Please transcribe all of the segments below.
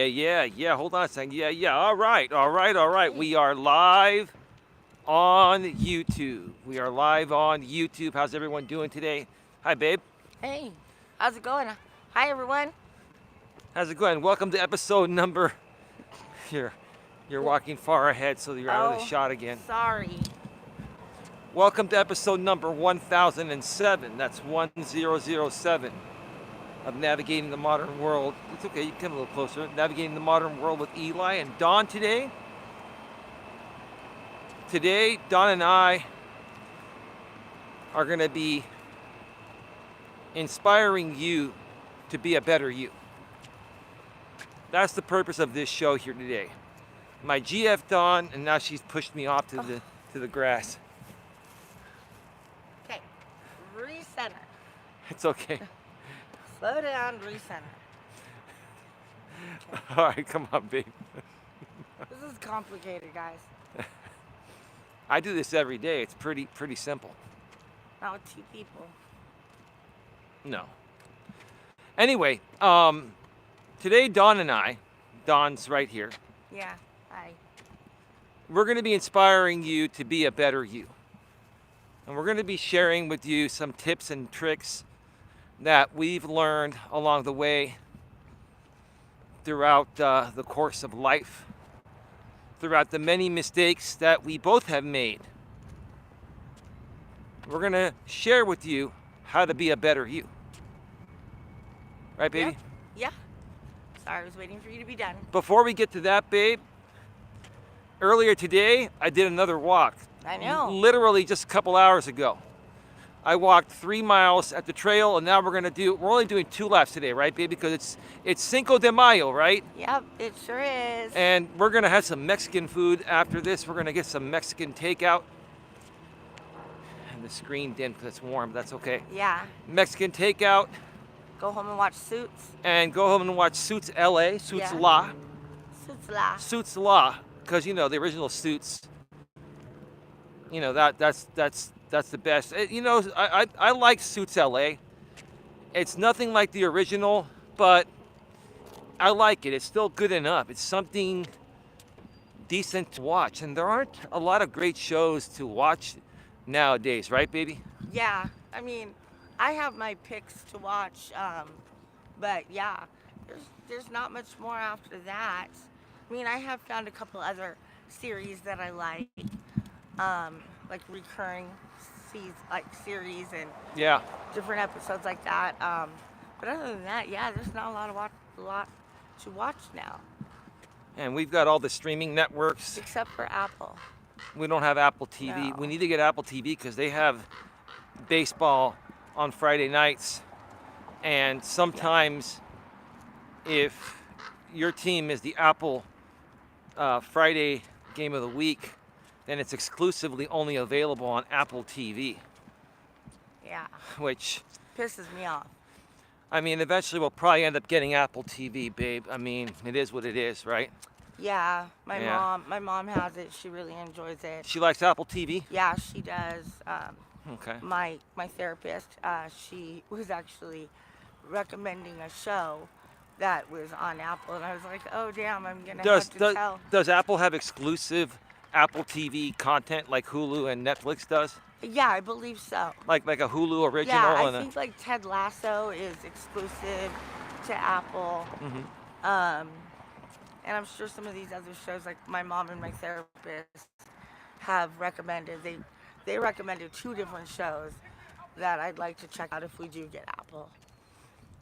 Yeah. Hold on a second. Yeah. All right. We are live on YouTube. We are live on YouTube. How's everyone doing today? Hi, babe. Hey, how's it going? Hi, everyone. How's it going? Welcome to episode number. You're, you're Well, walking far ahead, so you're out of the oh, shot again. sorry. Welcome to episode number 1007. That's 1007 of Navigating the Modern World. It's okay, you can come a little closer. Navigating the Modern World with Eli and Don today. Today, Don and I are going to be inspiring you to be a better you. That's the purpose of this show here today. My GF Don, and now she's pushed me off to the grass. Okay, recenter. It's okay. Slow down, recenter. Okay. All right, come on, babe. This is complicated, guys. I do this every day. It's pretty simple. Not with two people. No. Anyway, today Don and I, Don's right here, Yeah, hi. we're going to be inspiring you to be a better you. And we're going to be sharing with you some tips and tricks that we've learned along the way throughout the course of life, throughout the many mistakes that we both have made. We're going to share with you how to be a better you. Right, baby? Yeah. Sorry, I was waiting for you to be done. Before we get to that, babe, earlier today, I did another walk. I know. Literally just a couple hours ago. I walked 3 miles at the trail, and now we're only doing 2 laps today, right, babe? Because it's Cinco de Mayo, right? Yep, it sure is. And we're gonna have some Mexican food after this. We're gonna get some Mexican takeout. And the screen dimmed because it's warm, but that's okay. Yeah. Mexican takeout, Go home and watch Suits. and go home and watch Suits LA, Suits Yeah. La. Suits La. Suits La, because the original Suits. That's the best. I like Suits LA. It's nothing like the original, but I like it. It's still good enough. It's something decent to watch, and there aren't a lot of great shows to watch nowadays, right, baby? Yeah, I mean, I have my picks to watch, but yeah, there's not much more after that. I mean, I have found a couple other series that I like recurring series and Yeah. different episodes like that. But other than that, yeah, there's not a lot to watch now, And we've got all the streaming networks. except for Apple. We don't have Apple TV. No. We need to get Apple TV because they have baseball on Friday nights. And sometimes, if your team is the Apple Friday game of the week, then it's exclusively only available on Apple TV, Yeah, which, pisses me off. I mean, eventually we'll probably end up getting Apple TV, babe. I mean, it is what it is, right? Yeah, Yeah. my mom has it. She really enjoys it. She likes Apple TV? Yeah, she does. Okay. My therapist, she was actually recommending a show that was on Apple, and I was like, oh damn, I'm gonna have to tell. Does Apple have exclusive Apple TV content like Hulu and Netflix does? Yeah, I believe so. Like a Hulu original Yeah, and I think like Ted Lasso is exclusive to Apple. And I'm sure some of these other shows, like my mom and my therapist, have recommended. They recommended 2 different shows that I'd like to check out if we do get Apple.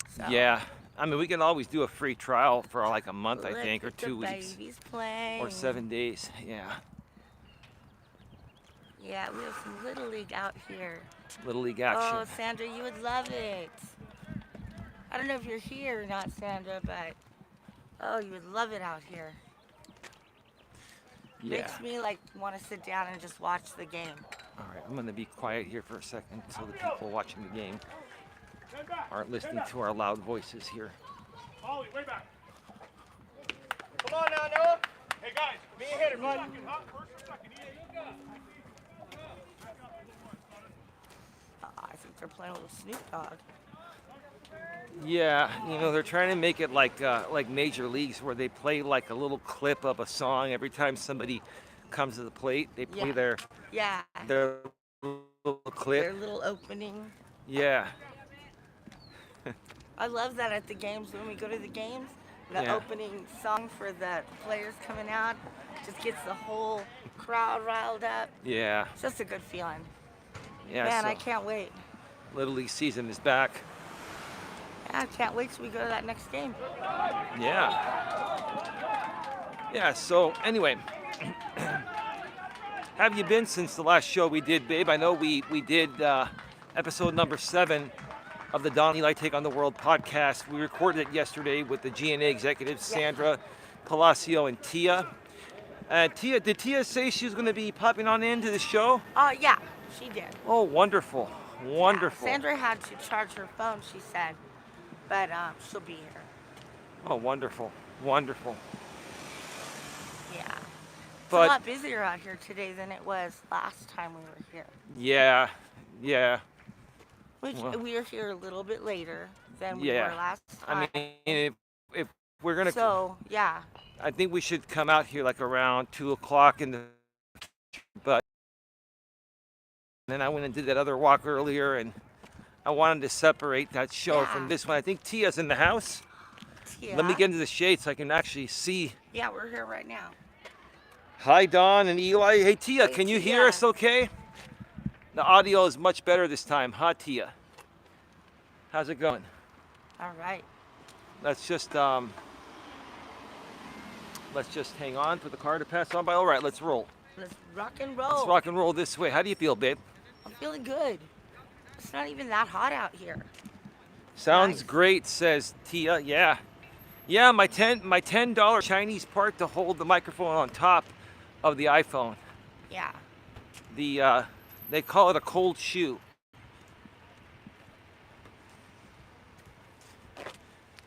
So, Yeah. I mean, we can always do a free trial for like a month, I look think, or at the 2 weeks, babies playing. or 7 days. Yeah. Yeah, we have some Little League out here. Little League Oh, action. Sandra, you would love it. I don't know if you're here or not, Sandra, but oh, you would love it out here. Yeah. Makes me like want to sit down and just watch the game. All right, I'm gonna be quiet here for a second so the people watching the game aren't listening to our loud voices here. Ollie, way back. Come on now, Noah. Hey guys, be a hitter, bud. First or second, I think they're playing with Snoop Dogg. Yeah, they're trying to make it like major leagues where they play like a little clip of a song every time somebody comes to the plate. They play Yeah. Yeah. their little clip. Their little opening. Yeah, I love that at the games when we go to the games. The yeah, opening song for the players coming out just gets the whole crowd riled up. yeah, It's just a good feeling. yeah. Man, I So can't wait. Little League season is back. Yeah, I can't wait till we go to that next game. Yeah, yeah. So anyway, have you been since the last show we did, babe? I know we did episode number 7 of the Don Eli Take on the World podcast. We recorded it yesterday with the GNA executives, Sandra, Palacio, and Tia. Did Tia say she was going to be popping on into the show? Yeah, she did. Oh, wonderful, wonderful. Yeah, Sandra had to charge her phone, she said, but she'll be here. Oh, wonderful, wonderful. Yeah. It's But a lot busier out here today than it was last time we were here. yeah, yeah. Which Well, we were here a little bit later than we yeah. were last I time. mean, if we're gonna, So, yeah. I think we should come out here like around 2 o'clock in the. But then I went and did that other walk earlier, and I wanted to separate that show from Yeah. this one. I think Tia's in the house. Tia. Let me get into the shade so I can actually see. Yeah, we're here right now. Hi, Don and Eli. Hey, Tia, Hey, can you Tia. hear us okay? The audio is much better this time, huh, Tia? How's it going? All right. Let's just hang on for the car to pass on by. All right, let's roll. Let's rock and roll. Let's rock and roll this way. How do you feel, babe? I'm feeling good. It's not even that hot out here. Sounds Nice. great, says Tia. Yeah. Yeah, my $10 Chinese part to hold the microphone on top of the iPhone. Yeah. They call it a cold shoe.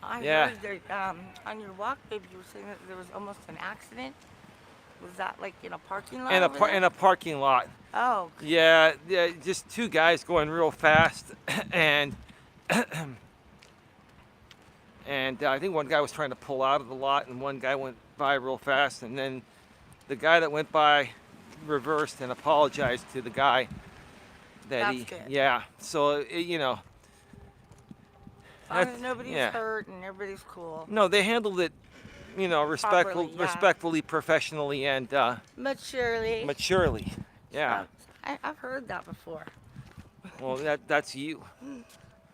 I Yeah. heard that on your walk, babe, you were saying that there was almost an accident. Was that like in a parking lot? In over there? a parking lot. Oh, Yeah, just two guys going real fast, and and I think one guy was trying to pull out of the lot, and one guy went by real fast, and then the guy that went by reversed and apologized to the guy that That's good. yeah. So as long as nobody's yeah. hurt and everybody's cool. No, they handled it, Properly, yeah. respectfully, professionally, and Maturely. maturely. Yeah. I've heard that before. Well, that's you.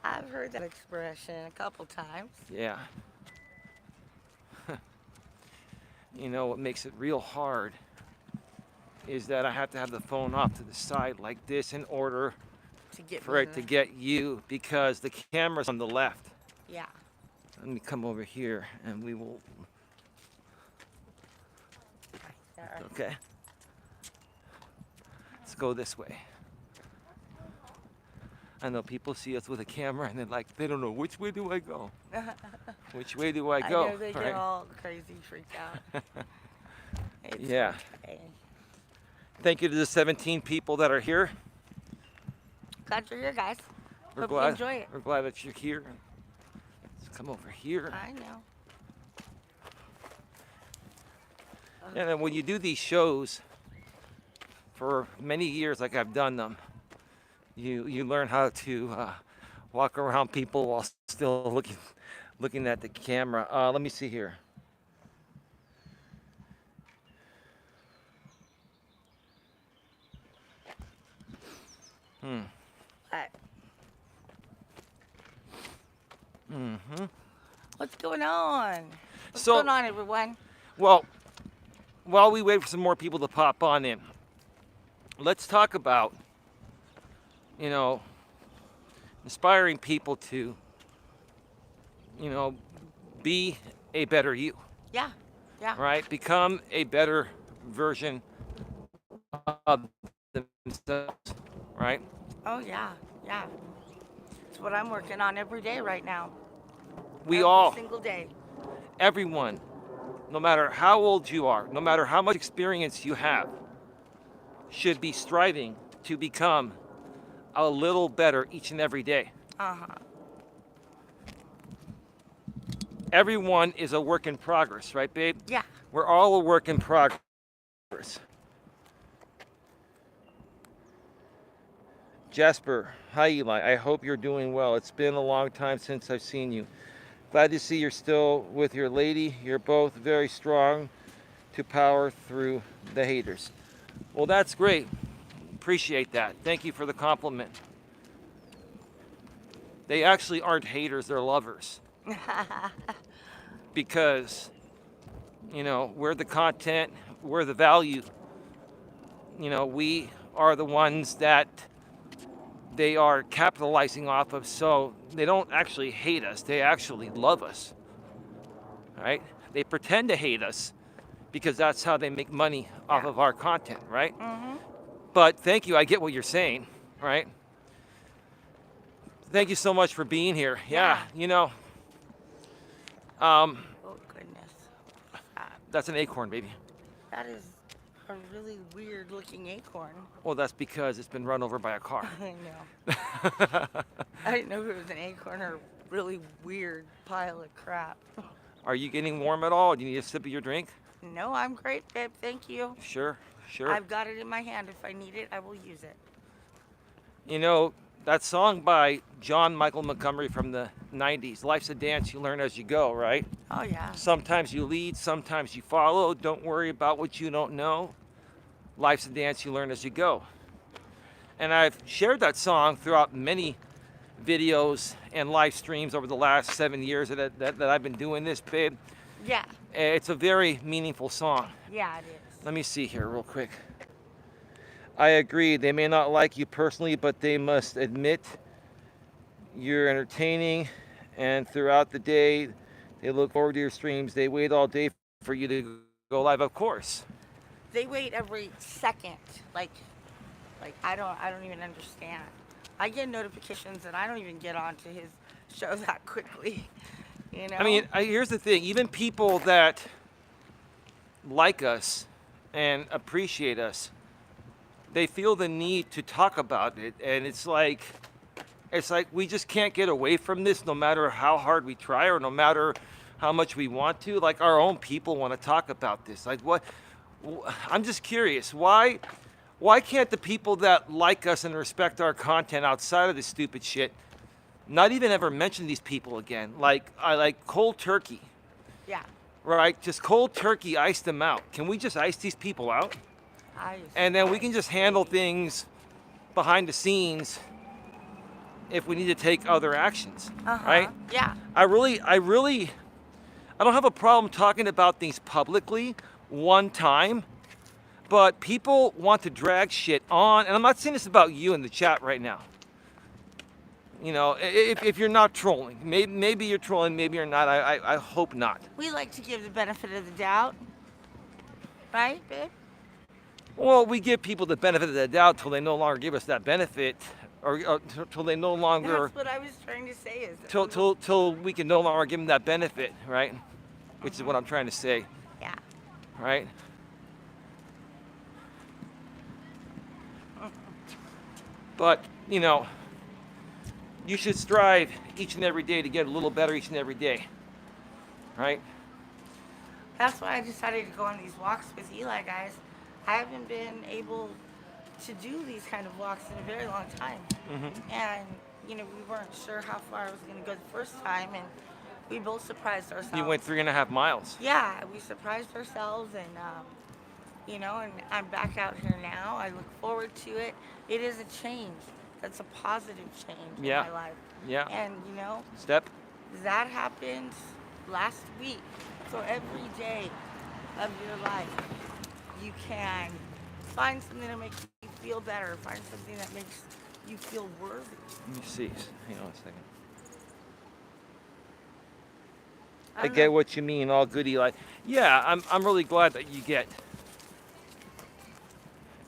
I've heard that expression a couple times. Yeah. What makes it real hard is that I have to have the phone off to the side like this in order To get for me it to get you, because the camera's on the left. Yeah. Let me come over here and we will. There. Okay. Let's go this way. I know people see us with a camera and they're like, they don't know, which way do I go? Which way do I go? I know they get Right? all crazy, freaked out. It's Yeah. okay. Thank you to the 17 people that are here. Glad you're here, guys. We're Hope glad, you enjoy it. We're glad that you're here. Let's come over here. I know. And then when you do these shows for many years, like I've done them, you learn how to walk around people while still looking at the camera. Let me see here. But Mm-hmm. what's going on? What's So- going on, everyone? Well, while we wait for some more people to pop on in, let's talk about, inspiring people to, be a better you, Yeah. Yeah. right? Become a better version of themselves, right? Oh, yeah. Yeah. It's what I'm working on every day right now. We every all, single day. everyone, no matter how old you are, no matter how much experience you have, should be striving to become a little better each and every day. Uh-huh. everyone is a work in progress, right, babe? Yeah. We're all a work in progress. Jasper, hi Eli. I hope you're doing well. It's been a long time since I've seen you. Glad to see you're still with your lady. You're both very strong to power through the haters. Well, that's great. Appreciate that. Thank you for the compliment. They actually aren't haters, they're lovers. Because, we're the content, we're the value. We are the ones that they are capitalizing off of, so they don't actually hate us, they actually love us. Right? They pretend to hate us because that's how they make money off of our content, right? But thank you, I get what you're saying, right? Thank you so much for being here. Yeah. Oh goodness. That's an acorn, baby. That is a really weird looking acorn. Well, that's because it's been run over by a car. I know. I didn't know if it was an acorn or a really weird pile of crap. Are you getting warm at all? Do you need a sip of your drink? No, I'm great, babe. Thank you. Sure. I've got it in my hand. If I need it, I will use it. That song by John Michael Montgomery from the 90s, Life's a Dance You Learn As You Go, right? Oh, yeah. Sometimes you lead, sometimes you follow. Don't worry about what you don't know. Life's a dance you learn as you go. And I've shared that song throughout many videos and live streams over the last 7 years that I've been doing this, babe. Yeah. It's a very meaningful song. Yeah, it is. Let me see here real quick. I agree. They may not like you personally, but they must admit you're entertaining. And throughout the day, they look forward to your streams. They wait all day for you to go live, of course. They wait every second. Like I don't even understand. I get notifications and I don't even get onto his show that quickly. I mean, here's the thing. Even people that like us and appreciate us, they feel the need to talk about it, and it's like we just can't get away from this no matter how hard we try or no matter how much we want to. Like, our own people want to talk about this. Like, what? I'm just curious. Why can't the people that like us and respect our content outside of this stupid shit not even ever mention these people again? Like cold turkey. Yeah. Right? Just cold turkey, ice them out. Can we just ice these people out? And then we can just handle things behind the scenes if we need to take other actions, right? Yeah. I don't have a problem talking about things publicly one time, but people want to drag shit on, and I'm not saying this about you in the chat right now. If you're not trolling, maybe you're trolling, maybe you're not. I hope not. We like to give the benefit of the doubt, right, babe? Well, we give people the benefit of the doubt till they no longer give us that benefit, or till they no longer. That's what I was trying to say. Is till we can no longer give them that benefit, right? Which is what I'm trying to say. Yeah. Right. But you should strive each and every day to get a little better each and every day, right? That's why I decided to go on these walks with Eli, guys. I haven't been able to do these kind of walks in a very long time. And, we weren't sure how far I was going to go the first time, and we both surprised ourselves. You went 3.5 miles. Yeah, we surprised ourselves, and, and I'm back out here now. I look forward to it. It is a change. That's a positive change in my life. Yeah. And, Step. that happened last week. So every day of your life, you can find something that makes you feel better. Find something that makes you feel worthy. Let me see. Hang on a second. I don't get know. what you mean. All good, Eli. Yeah, I'm really glad that you get.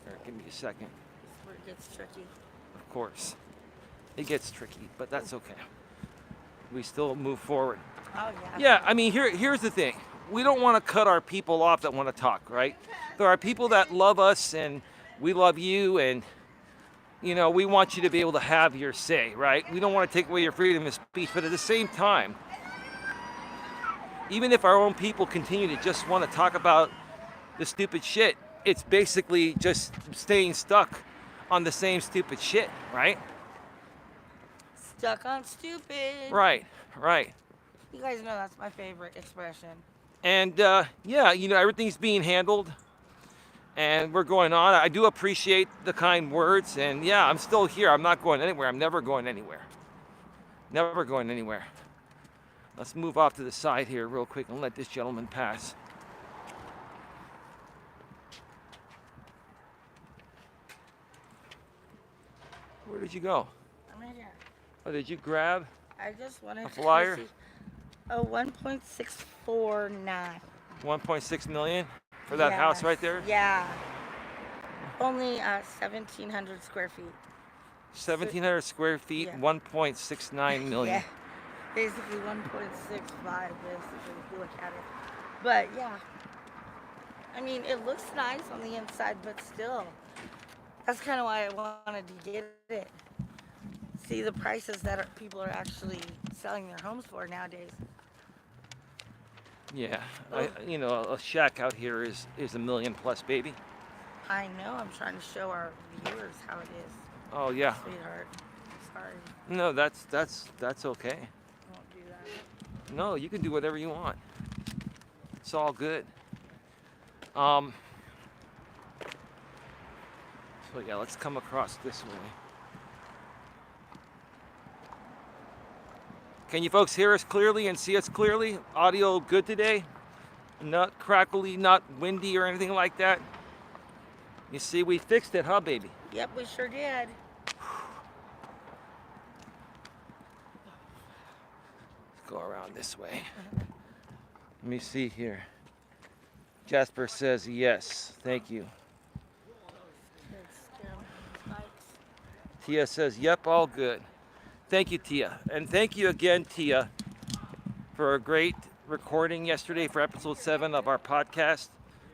Here, give me a second. This is where it gets tricky. Of course, it gets tricky, but that's okay. We still move forward. Oh, yeah. Yeah, I mean, here's the thing. We don't want to cut our people off that want to talk, right? There are people that love us, and we love you, and we want you to be able to have your say, right? We don't want to take away your freedom of speech, but at the same time, even if our own people continue to just want to talk about the stupid shit, it's basically just staying stuck on the same stupid shit, right? Stuck on stupid. Right, right. You guys know that's my favorite expression. And yeah, everything's being handled and we're going on. I do appreciate the kind words, and yeah, I'm still here. I'm not going anywhere. I'm never going anywhere. Never going anywhere. Let's move off to the side here real quick and let this gentleman pass. Where did you go? I'm right here. Oh, did you grab I just wanted a flyer? to see. Oh, 1.649. 1.6 million for that house right there? Yeah. Only 1,700 square feet. 1,700 square feet, Yeah. 1.69 million. Yeah. Basically 1.65, basically, if you look at it. But yeah. I mean, it looks nice on the inside, but still. That's kind of why I wanted to get it. See the prices that people are actually selling their homes for nowadays. Yeah, a shack out here is $1 million plus, baby. I know. I'm trying to show our viewers how it is, Oh yeah. sweetheart. Sorry, No, that's okay. I won't do that. No, you can do whatever you want. It's all good. So yeah, let's come across this way. Can you folks hear us clearly and see us clearly? Audio good today? Not crackly, not windy or anything like that? You see, we fixed it, huh, baby? Yep, we sure did. Let's go around this way. Let me see here. Jasper says yes. Thank you. Kids scare me with bikes. Tia says, yep, all good. Thank you, Tia. And thank you again, Tia, for a great recording yesterday for episode 7 of our podcast,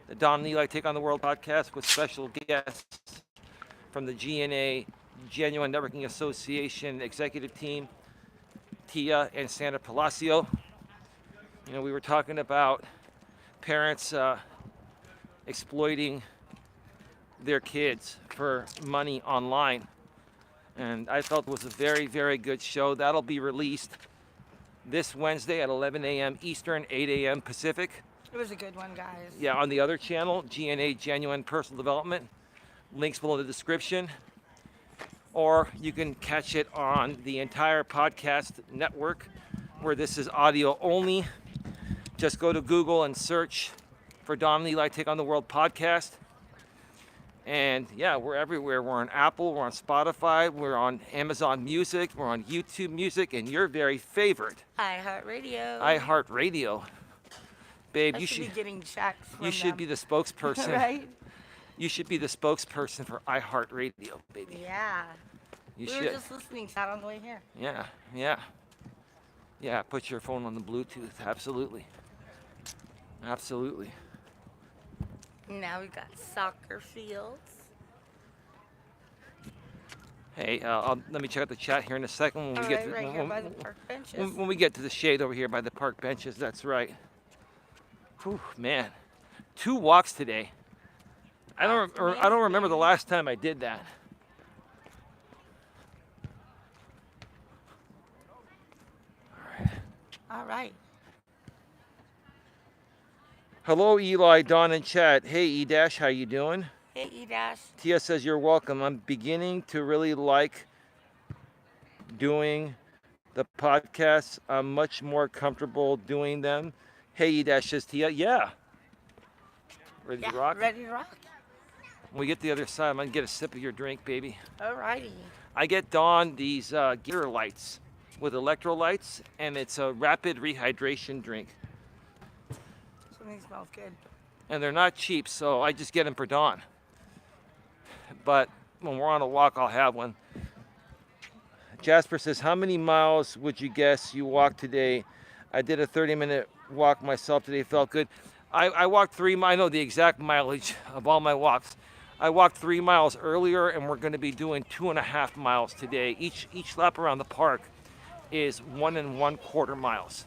the Don and Eli Take on the World podcast, with special guests from the GNA, Genuine Networking Association executive team, Tia and Sandra Palacio. We were talking about parents exploiting their kids for money online. And I felt it was a very, very good show. That'll be released this Wednesday at 11 a.m. Eastern, 8 a.m. Pacific. It was a good one, guys. Yeah, on the other channel, GNA Genuine Personal Development. Links below the description. Or you can catch it on the entire podcast network, where this is audio only. Just go to Google and search for Don and Eli Take on the World podcast. And yeah, we're everywhere. We're on Apple, we're on Spotify, we're on Amazon Music, we're on YouTube Music, and your very favorite, iHeartRadio. iHeartRadio. Babe, I should be getting checks from you should them. be the spokesperson. Right? You should be the spokesperson for iHeartRadio, baby. Yeah. You we should. were just listening to that on the way here. Yeah, yeah. Yeah, put your phone on the Bluetooth. Absolutely. Absolutely. Now we got soccer fields. Hey, let me check out the chat here in a second. When we get to, right here by the park benches. when we get to the shade over here by the park benches, that's right. Whew, man, 2 walks today. I don't remember the last time I did that. All right. Hello, Eli, Don, and Chad. Hey, E-Dash, how you doing? Hey, E-Dash. Tia says you're welcome. I'm beginning to really like doing the podcasts. I'm much more comfortable doing them. Hey, E-Dash says Tia. Yeah. Ready to rock? Ready to rock. When we get to the other side, I'm going to get a sip of your drink, baby. All righty. I get Dawn these gear lights with electrolytes, and it's a rapid rehydration drink. Something smells good. And they're not cheap, so I just get them for Dawn. But when we're on a walk, I'll have one. Jasper says, how many miles would you guess you walked today? I did a 30-minute walk myself today. Felt good. I walked 3 miles. I know the exact mileage of all my walks. I walked 3 miles earlier, and we're going to be doing 2.5 miles today. Each lap around the park is 1 1/4 miles.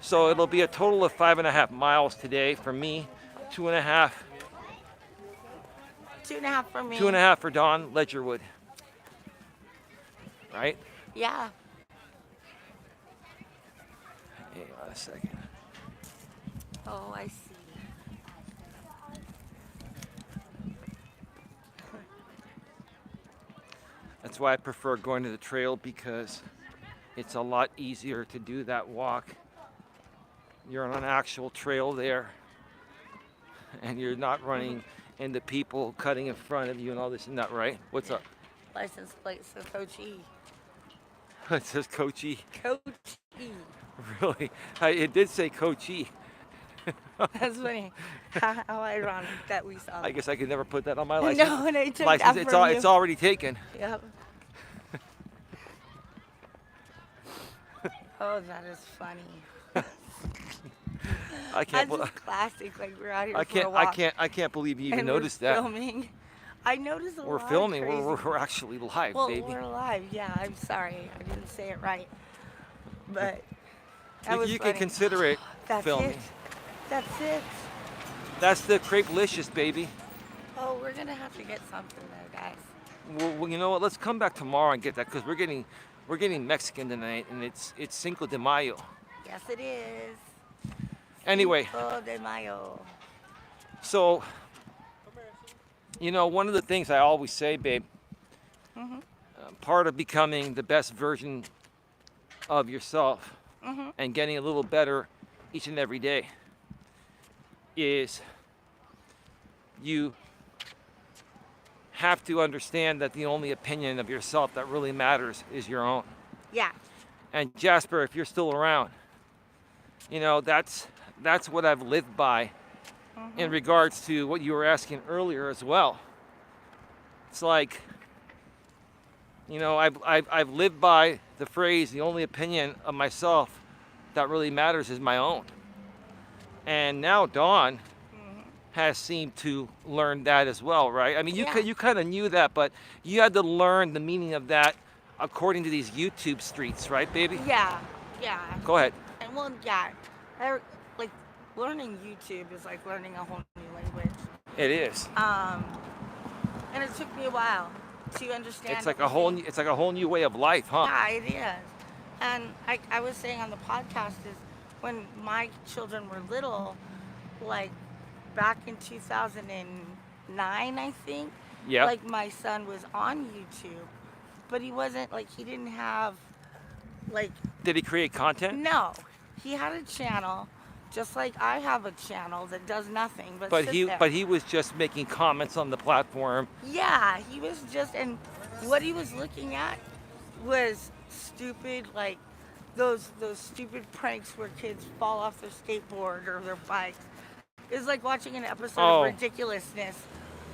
So it'll be a total of 5.5 miles today for me, 2.5, 2.5 for me. 2.5 for Dawn Ledgerwood. Right? Yeah. Hang on a second. Oh, I see. That's why I prefer going to the trail, because it's a lot easier to do that walk. You're on an actual trail there, and you're not running into people cutting in front of you and all this and that, right? What's up? License plate says Coach E. It says Coach E. Coach E. Really? It did say Coach E. That's funny. How ironic that we saw I that. guess I could never put that on my license. No, and I took License, that from you. it's already taken. Yep. Oh, that is funny. I can't. That's just classic. Like we're out here I for a can't. walk. I can't believe you even and noticed we're that. Filming. I noticed a lot. We're of filming. crazy- We're actually live, well, baby. we're live. Yeah, I'm sorry. I didn't say it right. But that was You funny. can consider it That's filming. it. That's it. That's the Crepelicious, baby. Oh, we're gonna have to get something though, guys. Well, you know what? Let's come back tomorrow and get that, because we're getting Mexican tonight, and it's Cinco de Mayo. Yes, it is. Anyway, Cinco de Mayo. so one of the things I always say, babe, part of becoming the best version of yourself and getting a little better each and every day is you have to understand that the only opinion of yourself that really matters is your own. Yeah. And Jasper, if you're still around, that's what I've lived by in regards to what you were asking earlier as well. It's like, I've lived by the phrase, the only opinion of myself that really matters is my own. And now Dawn has seemed to learn that as well, right? I mean, you Yeah. you kind of knew that, but you had to learn the meaning of that according to these YouTube streets, right, baby? Yeah. Yeah. Go ahead. And well, yeah. Like learning YouTube is like learning a whole new language. It is. And it took me a while to understand. It's like a whole new way of life, huh? Yeah, it is. And I was saying on the podcast is when my children were little, like back in 2009, I think. Yeah. Like my son was on YouTube, but he wasn't he didn't have like. Did he create content? No, he had a channel, just like I have a channel that does nothing but. But sit there. he was just making comments on the platform. Yeah, he was just, and what he was looking at was stupid, like those stupid pranks where kids fall off their skateboard or their bikes. It's like watching an episode of Ridiculousness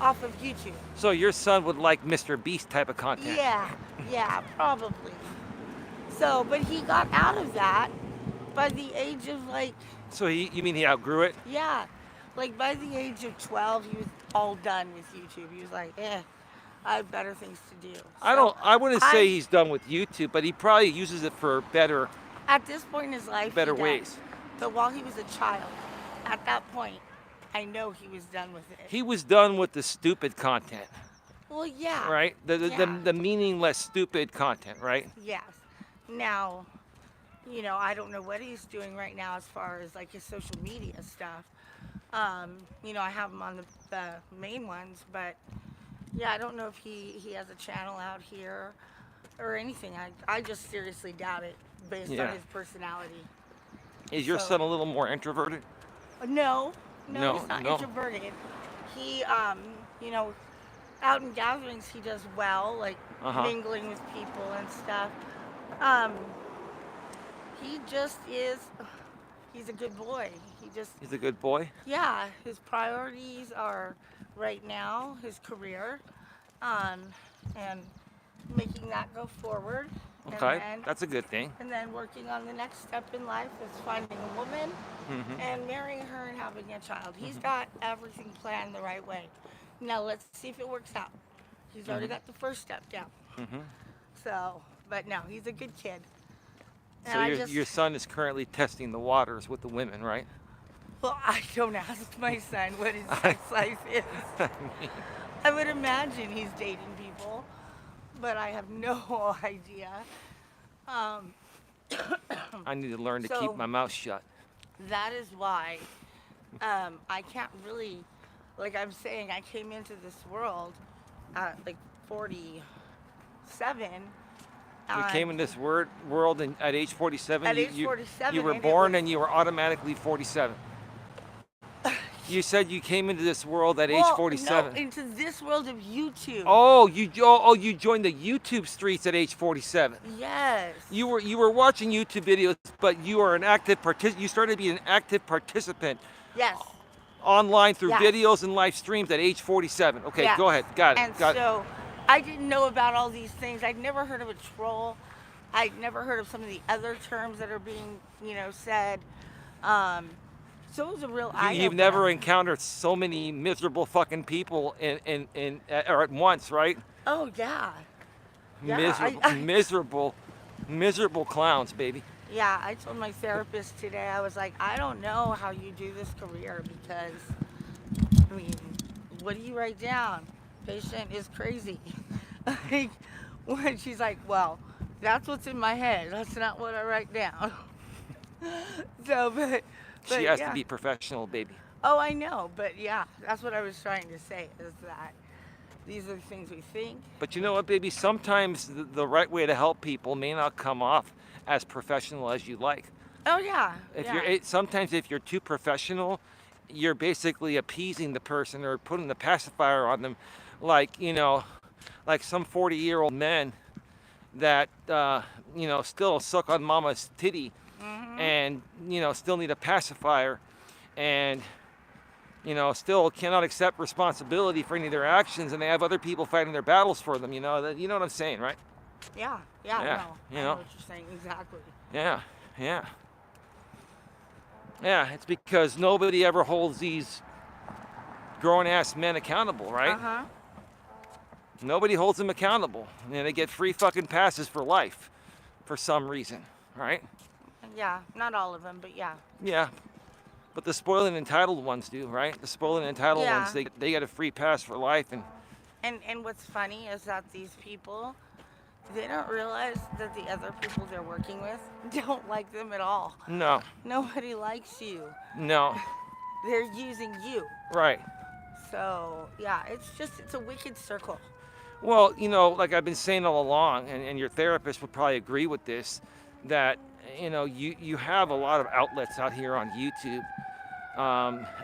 off of YouTube. So your son would like Mr. Beast type of content. Yeah, probably. So, but he got out of that by the age of So you mean he outgrew it? yeah, like by the age of 12, he was all done with YouTube. He was like, I have better things to do. I wouldn't say he's done with YouTube, but he probably uses it for better At this point in his life, better he does. ways. But while he was a child, at that point, I know he was done with it. He was done with the stupid content, Well, yeah. right? The Yeah. the meaningless stupid content, right? Yes. Now, I don't know what he's doing right now as far as his social media stuff. I have him on the main ones, but yeah, I don't know if he has a channel out here or anything. I just seriously doubt it based Yeah. on his personality. Is your So- son a little more introverted? No, No, he's not no. introverted. He, out in gatherings, he does well, mingling with people and stuff. He just is, he's a good boy. He's a good boy. Yeah, his priorities are right now his career, and making that go forward. Okay, that's a good thing. And then working on the next step in life is finding a woman and marrying her and having a child. He's got everything planned the right way. Now let's see if it works out. He's already got the first step down. So, but no, he's a good kid. And So I your just, your son is currently testing the waters with the women, right? well, I don't ask my son what his sex life is. I would imagine he's dating people, but I have no idea. Um, I need to learn to keep so my mouth shut. that is why I can't really, like I'm saying, I came into this world at like 47, You and came in this world at age 47. at age You 47, were and it born was, and you were automatically 47. You said you came into this world at age well, no, 47. into this world of YouTube. You joined the YouTube streets at age 47. Yes. You were watching YouTube videos, but you are an active You started to be an active participant Yes. online through Yes. videos and live streams at age 47. Okay, Yes. go ahead. Got it. And Got it. so I didn't know about all these things. I'd never heard of a troll. I'd never heard of some of the other terms that are being, said. So it was a real eye You've never encountered so many miserable fucking people or at once, right? Oh yeah. Yeah, Miserable clowns, baby. Yeah, I told my therapist today, I was like, I don't know how you do this career because, I mean, what do you write down? Patient is crazy. Like, when she's like, well, that's what's in my head. That's not what I write down. So, but She has yeah. to be professional, baby. Oh, I know, but yeah, that's what I was trying to say is that these are the things we think. But you know what, baby? Sometimes the right way to help people may not come off as professional as you like. Oh yeah. Sometimes if you're too professional, you're basically appeasing the person or putting the pacifier on them, like some 40-year-old men that still suck on mama's titty, and still need a pacifier, and still cannot accept responsibility for any of their actions, and they have other people fighting their battles for them. You know what I'm saying, right? Yeah, Yeah, no, you I know know. what you're saying exactly. Yeah. It's because nobody ever holds these grown-ass men accountable, right? Uh-huh. Nobody holds them accountable, and they get free fucking passes for life, for some reason, right? Yeah, not all of them, but yeah. Yeah, but the spoiled and entitled ones do, right? The spoiled and entitled Yeah. ones, they get a free pass for life, and And what's funny is that these people, they don't realize that the other people they're working with don't like them at all. no, Nobody likes you. They're using you. right. So, yeah, it's a wicked circle. Well, like I've been saying all along, and your therapist would probably agree with this, that you have a lot of outlets out here on YouTube,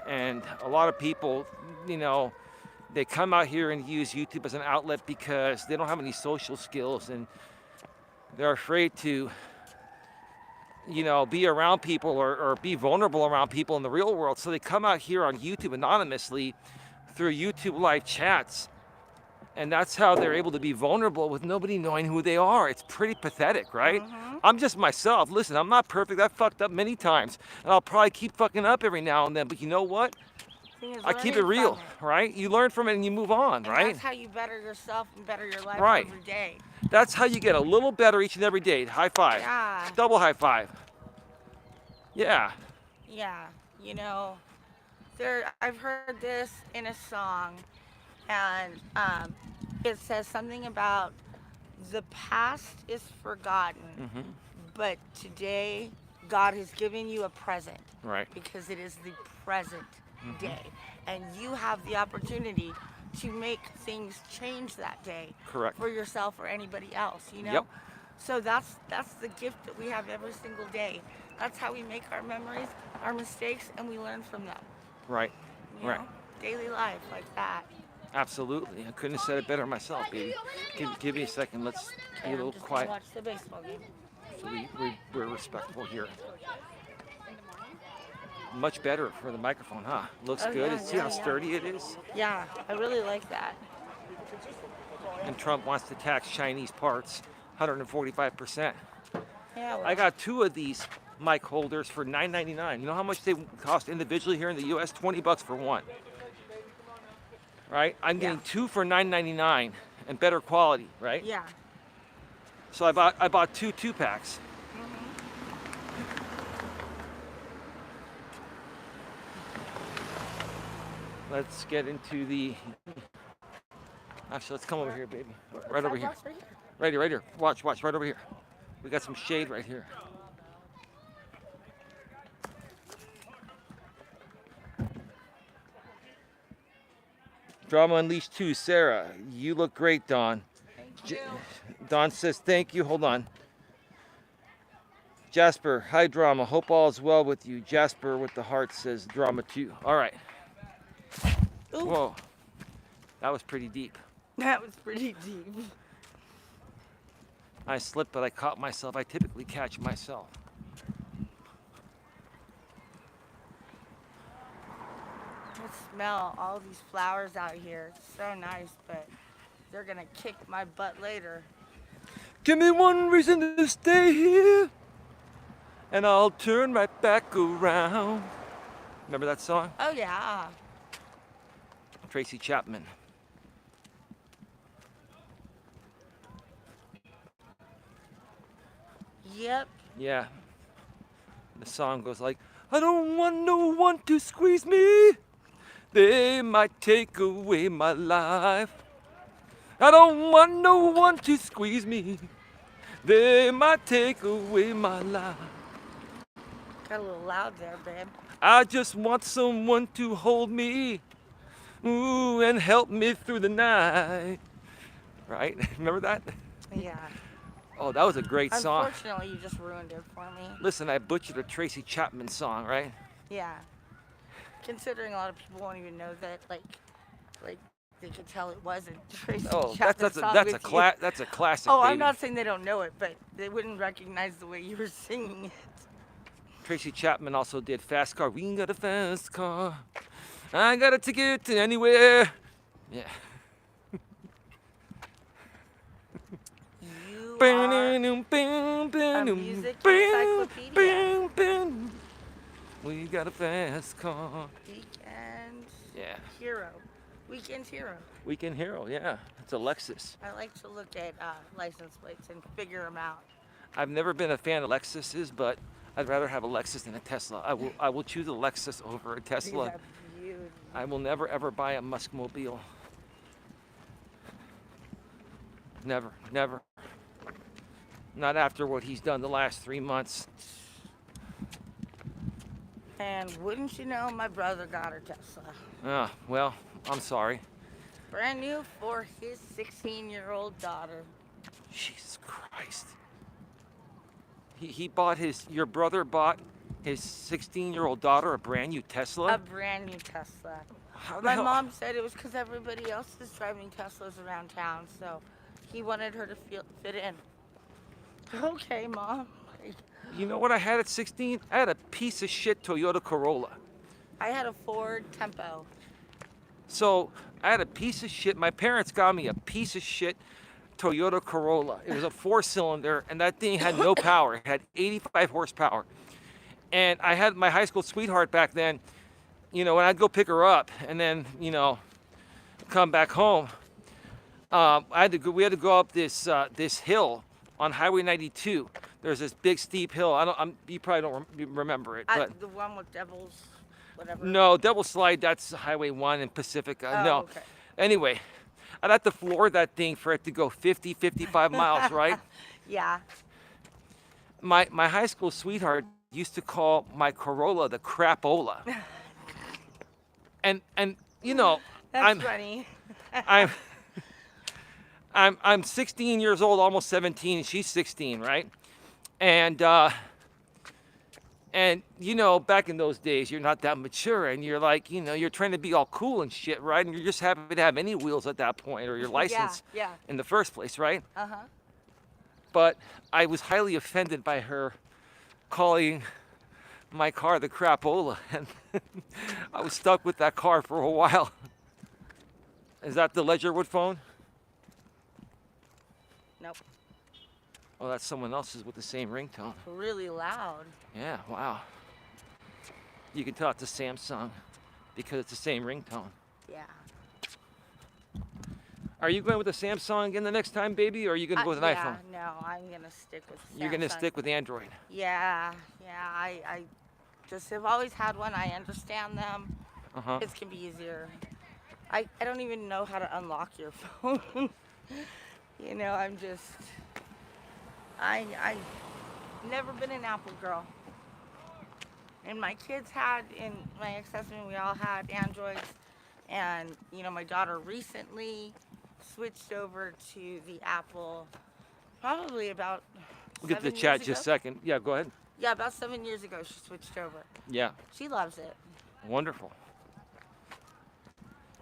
and a lot of people, they come out here and use YouTube as an outlet because they don't have any social skills, and they're afraid to be around people or be vulnerable around people in the real world. So they come out here on YouTube anonymously through YouTube live chats. And that's how they're able to be vulnerable with nobody knowing who they are. It's pretty pathetic, right? I'm just myself. Listen, I'm not perfect. I've fucked up many times. And I'll probably keep fucking up every now and then. But you know what? Thing is, I keep it learning real, from it. right? You learn from it and you move on, And right? that's how you better yourself and better your life Right. every day. That's how you get a little better each and every day. High five. Yeah. Double high five. Yeah. Yeah, I've heard this in a song, and it says something about the past is forgotten, but today God has given you a present. Right. Because it is the present day, and you have the opportunity to make things change that day. Correct. For yourself or anybody else. Yep. So that's the gift that we have every single day. That's how we make our memories, our mistakes, and we learn from them. Right. You Right. know? Daily life like that. Absolutely. I couldn't have said it better myself, baby. Give me a second. Let's be a And little I'm just quiet. gonna watch the baseball game. So we're respectful here. Much better for the microphone, huh? Looks Oh, good. yeah, See yeah, how yeah. sturdy it is? Yeah, I really like that. And Trump wants to tax Chinese parts 145%. Yeah. Well, I got 2 of these mic holders for $9.99. You know how much they cost individually here in the US? $20 for one. Right? I'm getting 2 for $9.99 and better quality, right? Yeah. So I bought 2 2-packs. Let's get into the. Actually, let's come over here, baby. Right over here. Sidewalk's right here. Right here, right here. Watch, watch, right over here. We got some shade right here. Drama Unleashed 2, Sarah. You look great, Dawn. Thank you. Dawn says thank you. Hold on. Jasper, hi, Drama. Hope all is well with you. Jasper with the heart says Drama 2. All right. Ooh, Whoa. That was pretty deep. that was pretty deep. I slipped, but I caught myself. I typically catch myself. I smell all these flowers out here. It's so nice, but they're gonna kick my butt later. Give me one reason to stay here, and I'll turn right back around. Remember that song? Oh yeah. Tracy Chapman. Yep. Yeah. The song goes like, I don't want no one to squeeze me. They might take away my life. I don't want no one to squeeze me. They might take away my life. Got a little loud there, babe. I just want someone to hold me. Ooh, and help me through the night. Right? Remember that? Yeah. Oh, that was a great song. Unfortunately, you just ruined it for me. Listen, I butchered a Tracy Chapman song, right? Yeah. Considering a lot of people won't even know that, like they could tell it wasn't Tracy Oh, Chapman's song that's with a you. that's a classic. Oh, baby. I'm not saying they don't know it, but they wouldn't recognize the way you were singing it. Tracy Chapman also did Fast Car. We got a fast car. I got a ticket to anywhere. Yeah. You are A music encyclopedia. We got a fast car. Weekend Yeah. hero. Weekend hero. Weekend Hero, yeah. It's a Lexus. I like to look at license plates and figure them out. I've never been a fan of Lexuses, but I'd rather have a Lexus than a Tesla. I will choose a Lexus over a Tesla. These are beautiful. I will never ever buy a Muskmobile. Never, never. Not after what he's done the last 3 months. And wouldn't you know, my brother got a Tesla. Ah, well, I'm sorry. Brand new for his 16-year-old daughter. Jesus Christ. He bought your brother bought his 16-year-old daughter a brand new Tesla? A brand new Tesla. How the My hell- mom said it was because everybody else is driving Teslas around town, so he wanted her to fit in. Okay, Mom. You know what I had at 16? I had a piece of shit Toyota Corolla. I had a Ford Tempo. So I had a piece of shit. My parents got me a piece of shit Toyota Corolla. It was a 4-cylinder, and that thing had no power. It had 85 horsepower. And I had my high school sweetheart back then, when I'd go pick her up and then, come back home, we had to go up this hill on Highway 92. There's this big steep hill. You probably don't remember it, but The one with devils, whatever. no, Double Slide. That's Highway 1 in Pacifica. Oh, No. okay. Anyway, I'd have to floor that thing for it to go 50, 55 miles, right? Yeah. My high school sweetheart used to call my Corolla the Crapola. and That's funny. I'm 16 years old, almost 17, and she's 16, right? And back in those days, you're not that mature, and you're like, you're trying to be all cool and shit, right? And you're just happy to have any wheels at that point, or your license Yeah. in the first place, right? Uh-huh. But I was highly offended by her calling my car the Crapola, and I was stuck with that car for a while. Is that the Ledgerwood phone? Nope. Oh, that's someone else's with the same ringtone. Really loud. Yeah, wow. You can tell it's a Samsung because it's the same ringtone. Yeah. Are you going with a Samsung again the next time, baby, or are you going to go with an iPhone? No, I'm gonna stick with Samsung. You're going to stick with Android. Yeah. I just have always had one. I understand them. Uh-huh. Kids can be easier. I don't even know how to unlock your phone. You know, I never been an Apple girl. And my kids had, and my ex-husband, we all had Androids. And, you know, my daughter recently switched over to the Apple probably about We'll get to the 7 chat years just a ago. second. Yeah, go ahead. Yeah, about 7 years ago she switched over. Yeah, She loves it. wonderful.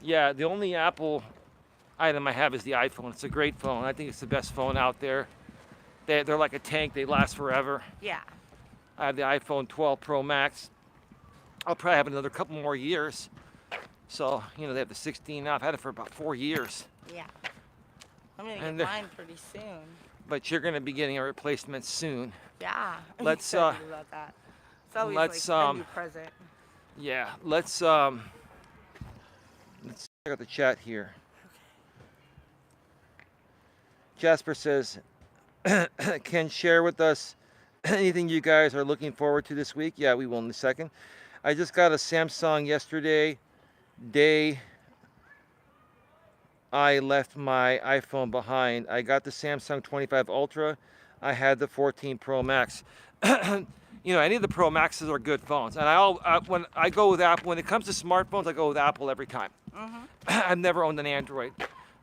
Yeah, the only Apple item I have is the iPhone. It's a great phone. I think it's the best phone out there. They're like a tank. They last forever. Yeah. I have the iPhone 12 Pro Max. I'll probably have another couple more years. So, you know, they have the 16 now. I've had it for about 4 years. Yeah. I'm gonna And get mine pretty soon. But you're going to be getting a replacement soon. Yeah. I'm Let's, excited about that. It's always let's, like a new present. Yeah, let's check out the chat here. Jasper says, can share with us anything you guys are looking forward to this week? Yeah, we will in a second. I just got a Samsung yesterday. Day I left my iPhone behind. I got the Samsung 25 Ultra. I had the 14 Pro Max. You know, any of the Pro Maxes are good phones, and when I go with Apple, when it comes to smartphones, I go with Apple every time. I've never owned an Android.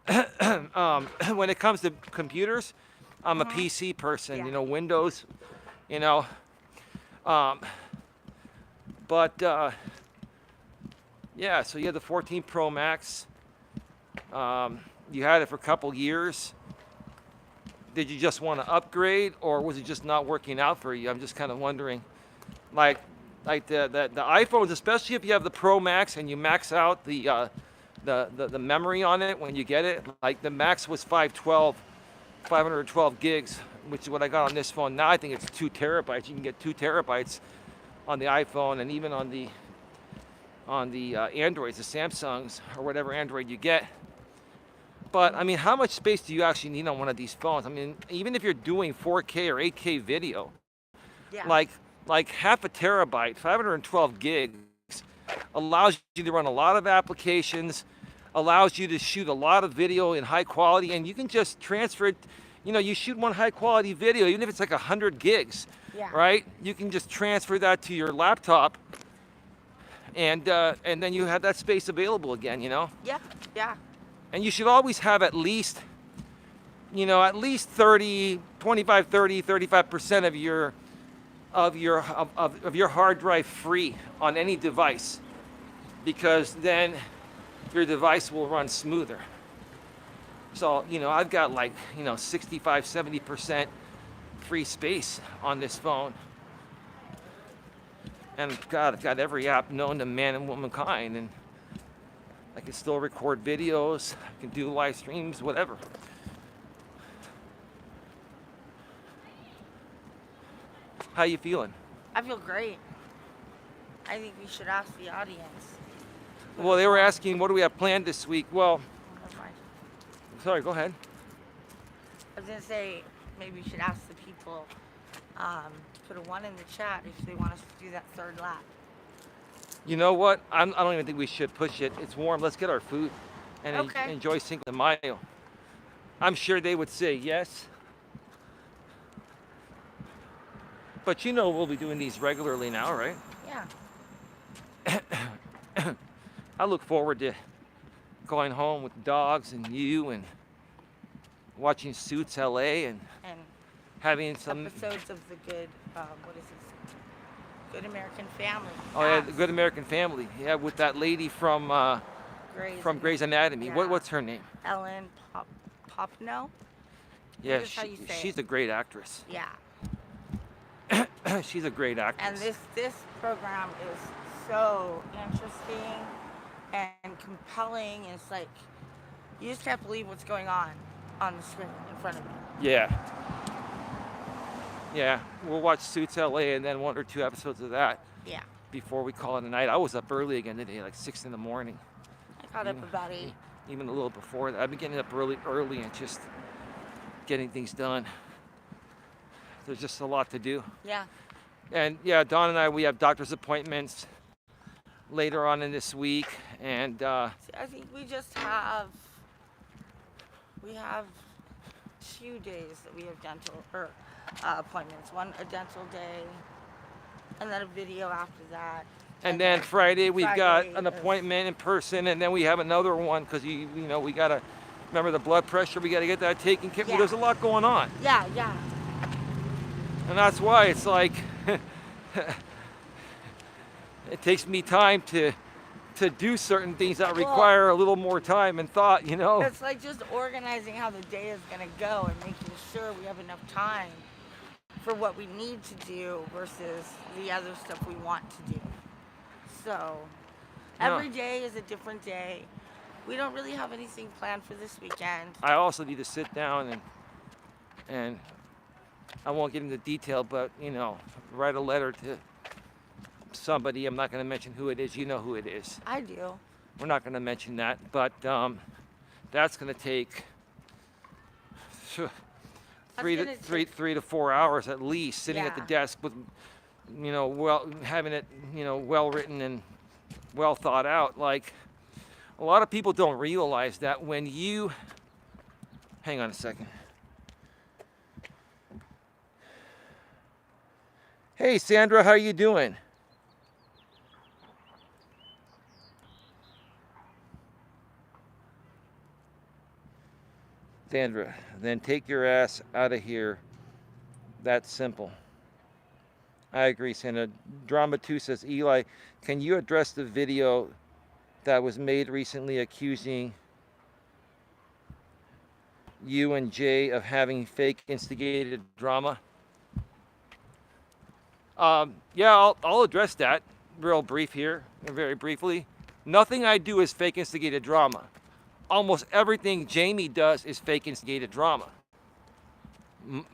When it comes to computers, I'm a PC person. Yeah. You know, Windows. You know, but yeah. So you had the 14 Pro Max. You had it for a couple years. Did you just want to upgrade, or was it just not working out for you? I'm just kind of wondering. Like the iPhones, especially if you have the Pro Max and you max out the memory on it when you get it. Like the max was 512 gigs, which is what I got on this phone. Now I think it's 2 terabytes. You can get 2 terabytes on the iPhone, and even on the Androids, the Samsungs, or whatever Android you get. But I mean, how much space do you actually need on one of these phones? I mean, even if you're doing 4K or 8K video, Yeah. like half a terabyte, 512 gigs, allows you to run a lot of applications, allows you to shoot a lot of video in high quality, and you can just transfer it. You know, you shoot one high quality video, even if it's like 100 gigs, Yeah. right? You can just transfer that to your laptop, and then you have that space available again, you know? Yeah. Yeah. And you should always have at least 35% of your hard drive free on any device, because then your device will run smoother. So, you know, I've got like, 65, 70% free space on this phone. And God, I've got every app known to man and womankind, and I can still record videos, I can do live streams, whatever. How you feeling? I feel great. I think we should ask the audience. Well, they were asking, what do we have planned this week? Well, Never mind. sorry, go ahead. I was gonna say maybe we should ask the people to put a 1 in the chat if they want us to do that 3rd lap. You know what? I don't even think we should push it. It's warm. Let's get our food and Okay. enjoy Cinco de Mayo. I'm sure they would say yes. But you know we'll be doing these regularly now, right? Yeah. I look forward to going home with the dogs and you and watching Suits LA and And having some. episodes of the Good, what is this? Good American Family. Oh yeah, the Good American Family. Yeah, with that lady from Grey's Anatomy. Yeah. What's her name? Ellen Popno. Yeah, That's how you say she's it. a great actress. Yeah. She's a great actress. And this program is so interesting and compelling. It's like you just can't believe what's going on the screen in front of you. Yeah. Yeah, we'll watch Suits LA and then 1 or 2 episodes of that Yeah. before we call it a night. I was up early again today, like 6 in the morning. I got up about 8. Even a little before that. I've been getting up early and just getting things done. There's just a lot to do. Yeah. And yeah, Dawn and I, we have doctor's appointments. later on in this week, and See, I think we have 2 days that we have dental or appointments. One a dental day, and then a video after that. and then Friday we've got Friday an is- appointment in person, and then we have another one because you know we gotta remember the blood pressure. We gotta get that taken care of. Yeah. There's a lot going on, Yeah. and that's why it's like it takes me time to do certain things that Well- require a little more time and thought. You know. It's like just organizing how the day is gonna go and making sure we have enough time for what we need to do versus the other stuff we want to do. So No. every day is a different day. We don't really have anything planned for this weekend. I also need to sit down and I won't get into detail, but you know, write a letter to somebody. I'm not going to mention who it is. You know who it is. I do. We're not going to mention that, but that's going to take gonna three to 4 hours at least, sitting at the Yeah. desk with, you know, having it, you know, well written and well thought out. Like a lot of people don't realize that when you, hang on a second. Hey Sandra, how you doing? Sandra, then take your ass out of here. That's simple. I agree, Sandra. Drama 2 says, Eli, can you address the video that was made recently accusing you and Jay of having fake instigated drama? Yeah, I'll address that real brief here, very briefly. Nothing I do is fake instigated drama. Almost everything Jamie does is fake instigated drama.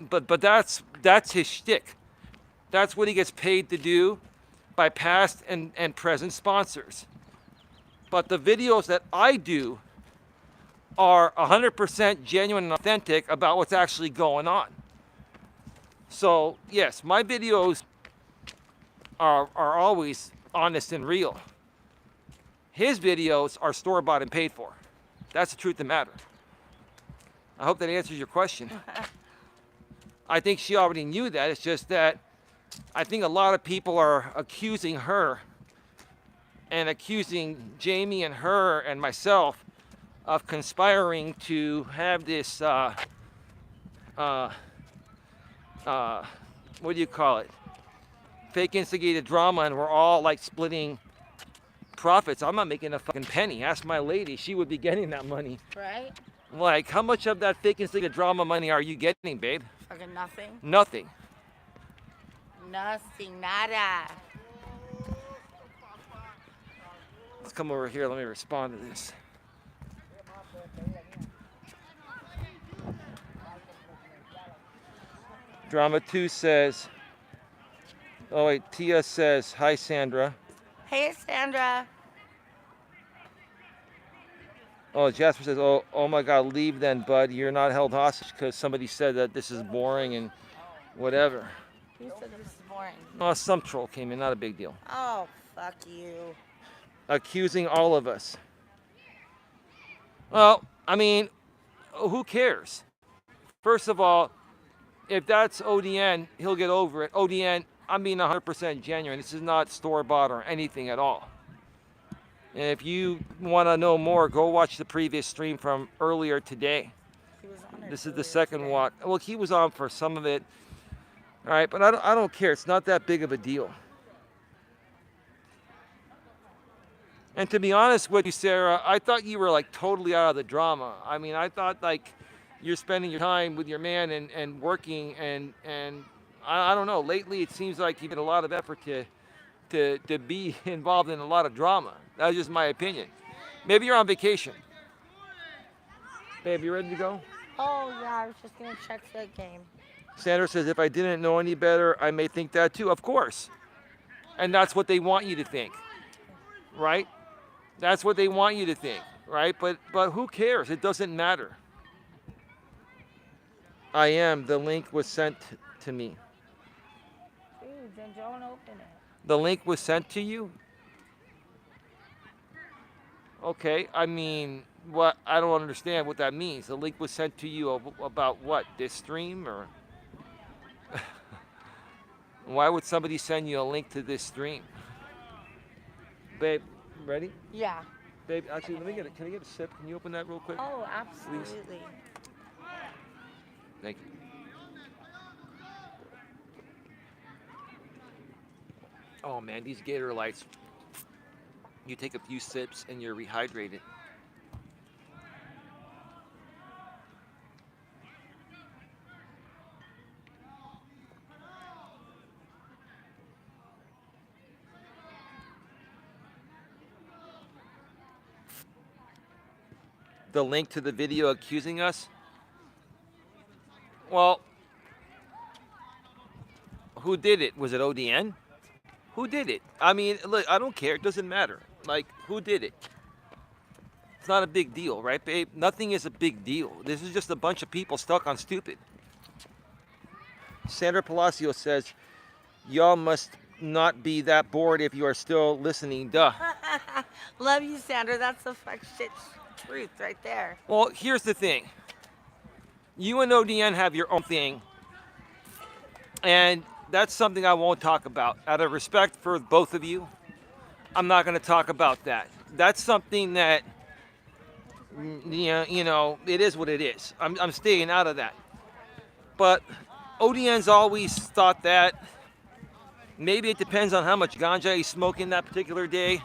But that's his shtick. That's what he gets paid to do by past and present sponsors. But the videos that I do are 100% genuine and authentic about what's actually going on. So yes, my videos are always honest and real. His videos are store-bought and paid for. That's the truth of the matter. I hope that answers your question. I think she already knew that. It's just that I think a lot of people are accusing her and accusing Jamie and her and myself of conspiring to have this, what do you call it? Fake instigated drama, and we're all like splitting profits. I'm not making a fucking penny. Ask my lady, she would be getting that money. Right? Like, how much of that fake instigated drama money are you getting, babe? Fucking nothing. Nothing. Nothing. Nada. Let's come over here. Let me respond to this. Drama 2 says, oh wait, Tia says, hi Sandra. Hey, Sandra. Oh, Jasper says, oh my God, leave then, bud. You're not held hostage because somebody said that this is boring and whatever. Who said this is boring? Oh, some troll came in, not a big deal. Oh, fuck you. Accusing all of us. Well, I mean, who cares? First of all, if that's ODN, he'll get over it. ODN, I'm being 100% genuine. This is not store-bought or anything at all. And if you want to know more, go watch the previous stream from earlier today. He was on it This is the earlier second today. one. Well, he was on for some of it. All right, but I don't care. It's not that big of a deal. And to be honest with you, Sarah, I thought you were like totally out of the drama. I mean, I thought like you're spending your time with your man and working and I don't know. Lately, it seems like you did a lot of effort to be involved in a lot of drama. That's just my opinion. Maybe you're on vacation. Babe, you ready to go? Oh, yeah, I was just going to check the game. Sandra says, if I didn't know any better, I may think that too. Of course. And that's what they want you to think, right? That's what they want you to think, right? But who cares? It doesn't matter. I am. The link was sent to me. Dude, then don't open it. The link was sent to you? Okay, I mean, what? I don't understand what that means. The link was sent to you about what? This stream, or why would somebody send you a link to this stream? Babe, ready? Yeah. Babe, actually, let me get it. Can I get a sip? Can you open that real quick? Oh, absolutely. Thank you. Oh man, these Gator Lights. You take a few sips and you're rehydrated. The link to the video accusing us? Well, who did it? Was it ODN? Who did it? I mean, look, I don't care. It doesn't matter. Like, who did it? It's not a big deal, right, babe? Nothing is a big deal. This is just a bunch of people stuck on stupid. Sandra Palacio says, y'all must not be that bored if you are still listening. Duh. Love you, Sandra. That's the fuck shit truth right there. Well, here's the thing. You and ODN have your own thing. And that's something I won't talk about. Out of respect for both of you, I'm not going to talk about that. That's something that, you know, it is what it is. I'm staying out of that. But ODN's always thought that. Maybe it depends on how much ganja he's smoking that particular day.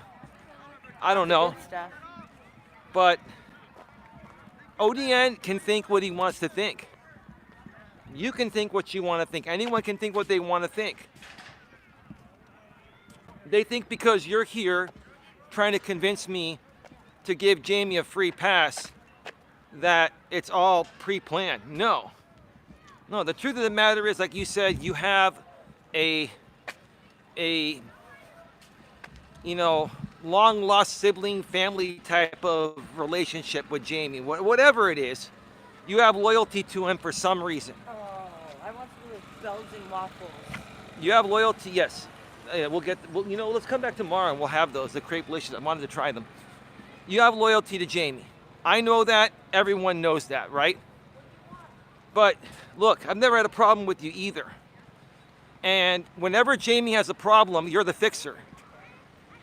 I don't know. Good stuff. But ODN can think what he wants to think. You can think what you want to think. Anyone can think what they want to think. They think because you're here trying to convince me to give Jamie a free pass that it's all pre-planned. No. No, the truth of the matter is, like you said, you have a you know, long lost sibling family type of relationship with Jamie. Whatever it is, you have loyalty to him for some reason. Oh, I want some of those Belgian waffles. You have loyalty, yes. You know, let's come back tomorrow and we'll have those, the crepe delicious. I wanted to try them. You have loyalty to Jamie. I know that. Everyone knows that, right? But look, I've never had a problem with you either. And whenever Jamie has a problem, you're the fixer.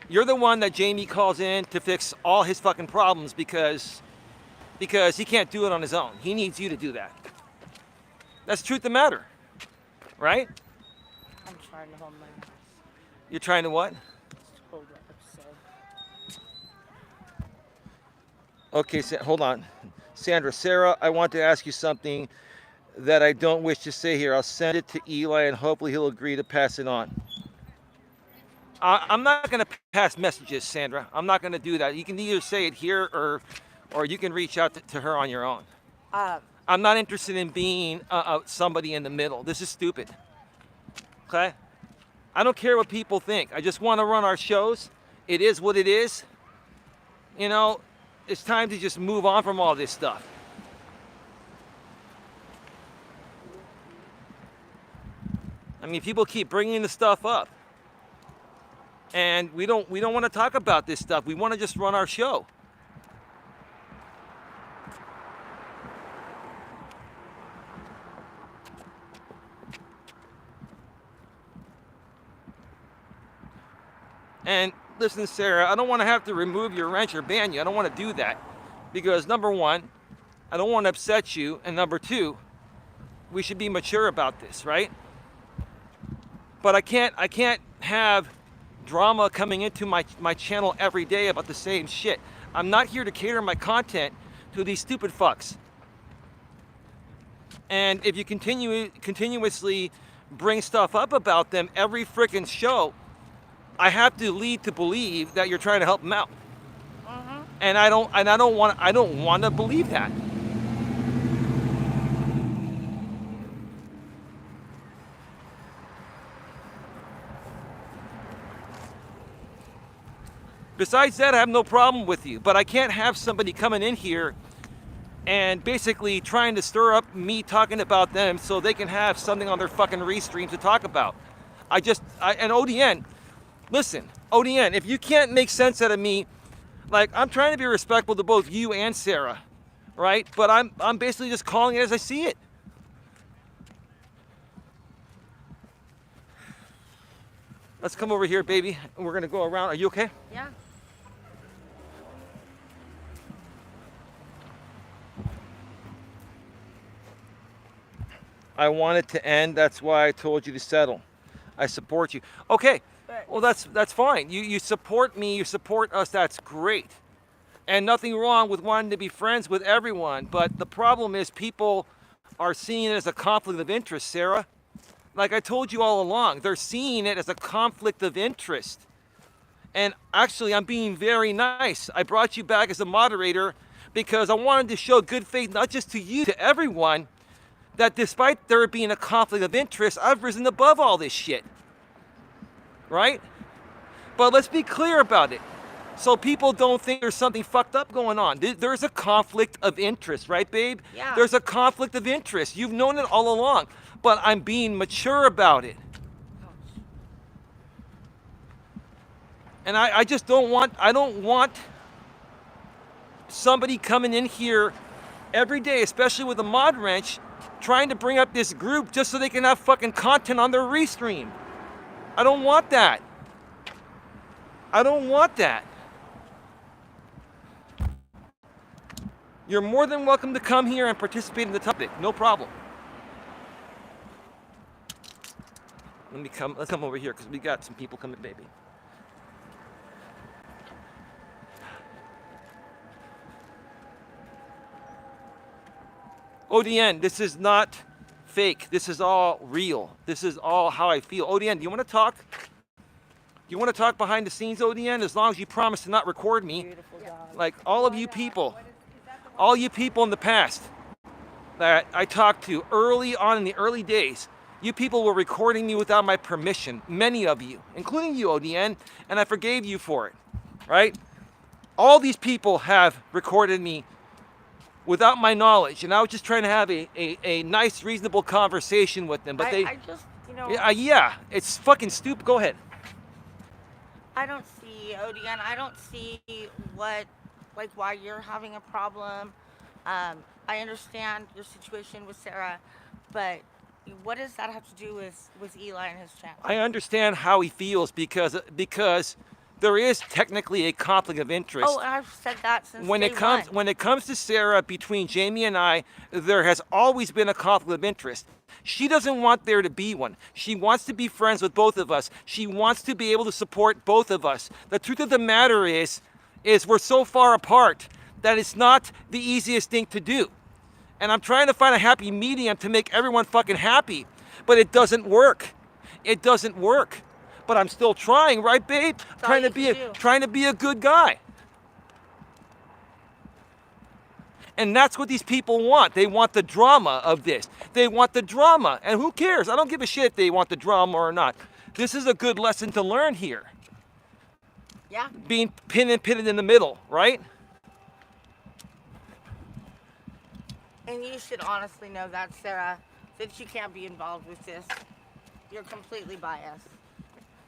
You're the one that Jamie calls in to fix all his fucking problems because he can't do it on his own. He needs you to do that. That's the truth of the matter, right? I'm trying to hold my nose. You're trying to what? Just hold up, so. Okay, hold on. Sandra, Sarah, I want to ask you something that I don't wish to say here. I'll send it to Eli and hopefully he'll agree to pass it on. I'm not going to pass messages, Sandra. I'm not going to do that. You can either say it here or you can reach out to her on your own. I'm not interested in being somebody in the middle. This is stupid. Okay? I don't care what people think. I just want to run our shows. It is what it is. You know, it's time to just move on from all this stuff. I mean, people keep bringing the stuff up. And we don't want to talk about this stuff. We want to just run our show. And listen, Sarah, I don't want to have to remove your wrench or ban you. I don't want to do that. Because number one, I don't want to upset you. And number two, we should be mature about this, right? But I can't have drama coming into my channel every day about the same shit. I'm not here to cater my content to these stupid fucks. And if you continuously bring stuff up about them every freaking show, I have to lead to believe that you're trying to help them out. Mm-hmm. And I don't want to believe that. Besides that, I have no problem with you, but I can't have somebody coming in here and basically trying to stir up me talking about them so they can have something on their fucking restream to talk about. And ODN, listen, ODN, if you can't make sense out of me Like, I'm trying to be respectful to both you and Sarah, right? But I'm basically just calling it as I see it. Let's come over here, baby. We're gonna go around. Are you okay? Yeah. I want it to end. That's why I told you to settle. I support you. Okay. Well, that's fine. You support me. You support us. That's great. And nothing wrong with wanting to be friends with everyone. But the problem is people are seeing it as a conflict of interest, Sarah. Like I told you all along, they're seeing it as a conflict of interest. And actually, I'm being very nice. I brought you back as a moderator because I wanted to show good faith, not just to you, to everyone, that despite there being a conflict of interest, I've risen above all this shit. Right? But let's be clear about it, so people don't think there's something fucked up going on. There's a conflict of interest, right, babe? Yeah. There's a conflict of interest. You've known it all along, but I'm being mature about it. And I just don't want somebody coming in here every day, especially with a mod wrench, trying to bring up this group just so they can have fucking content on their restream. I don't want that. I don't want that. You're more than welcome to come here and participate in the topic. No problem. Let's come over here because we got some people coming, baby. ODN, this is not fake. This is all real. This is all how I feel. ODN, do you want to talk? Do you want to talk behind the scenes, ODN? As long as you promise to not record me. Beautiful dog. Like all of you people, all you people in the past that I talked to early on in the early days, you people were recording me without my permission. Many of you, including you, ODN, and I forgave you for it, right? All these people have recorded me without my knowledge, and I was just trying to have a nice, reasonable conversation with them. But I just, yeah, it's fucking stupid. Go ahead. I don't see, ODN, I don't see why you're having a problem. I understand your situation with Sarah, but what does that have to do with Eli and his channel? I understand how he feels because there is technically a conflict of interest. Oh, and I've said that since when day one. When it comes to Sarah, between Jamie and I, there has always been a conflict of interest. She doesn't want there to be one. She wants to be friends with both of us. She wants to be able to support both of us. The truth of the matter is we're so far apart that it's not the easiest thing to do. And I'm trying to find a happy medium to make everyone fucking happy, but it doesn't work. It doesn't work. But I'm still trying, right, babe? Trying to be a good guy. And that's what these people want. They want the drama of this. They want the drama. And who cares? I don't give a shit if they want the drama or not. This is a good lesson to learn here. Yeah. Being pitted in the middle, right? And you should honestly know that, Sarah, that you can't be involved with this. You're completely biased.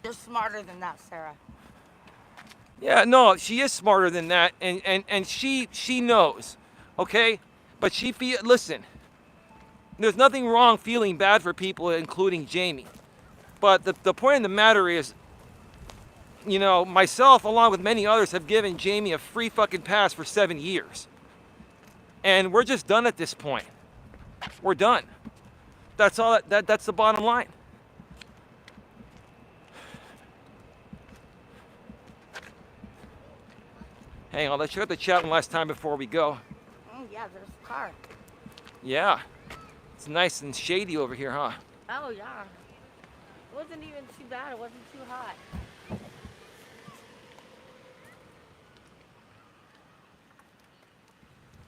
You're smarter than that, Sarah. Yeah, no, she is smarter than that, and she knows, okay? But listen, there's nothing wrong feeling bad for people, including Jamie. But the point of the matter is, myself, along with many others, have given Jamie a free fucking pass for 7 years. And we're just done at this point. We're done. That's all. That's the bottom line. Hang on, let's check out the chat one last time before we go. Oh, yeah, there's a car. Yeah. It's nice and shady over here, huh? Oh, yeah. It wasn't even too bad. It wasn't too hot.